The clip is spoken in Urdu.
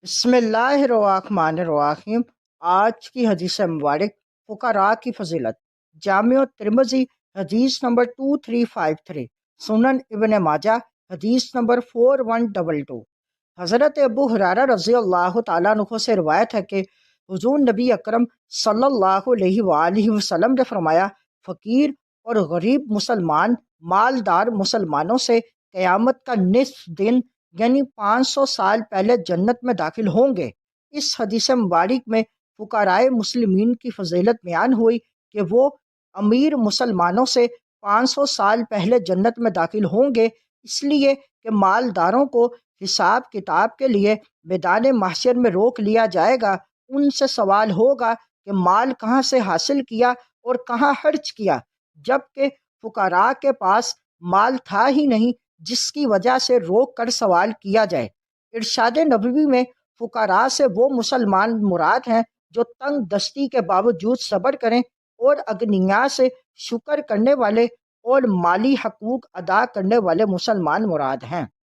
بسم اللہ الرحمن الرحیم۔ آج کی حدیث مبارک فقراء کی فضیلت، جامع ترمذی حدیث نمبر 2353، سنن ابن ماجہ حدیث نمبر 4122۔ حضرت ابو ہریرہ رضی اللہ تعالیٰ عنہ سے روایت ہے کہ حضور نبی اکرم صلی اللہ علیہ وآلہ وسلم نے فرمایا، فقیر اور غریب مسلمان مالدار مسلمانوں سے قیامت کا نصف دن یعنی 500 سال پہلے جنت میں داخل ہوں گے۔ اس حدیث مبارک میں فقراء مسلمین کی فضیلت بیان ہوئی کہ وہ امیر مسلمانوں سے 500 سال پہلے جنت میں داخل ہوں گے، اس لیے کہ مالداروں کو حساب کتاب کے لیے میدان محشر میں روک لیا جائے گا۔ ان سے سوال ہوگا کہ مال کہاں سے حاصل کیا اور کہاں خرچ کیا، جبکہ فقراء کے پاس مال تھا ہی نہیں جس کی وجہ سے روک کر سوال کیا جائے۔ ارشاد نبوی میں فقراء سے وہ مسلمان مراد ہیں جو تنگ دستی کے باوجود صبر کریں، اور اغنیاء سے شکر کرنے والے اور مالی حقوق ادا کرنے والے مسلمان مراد ہیں۔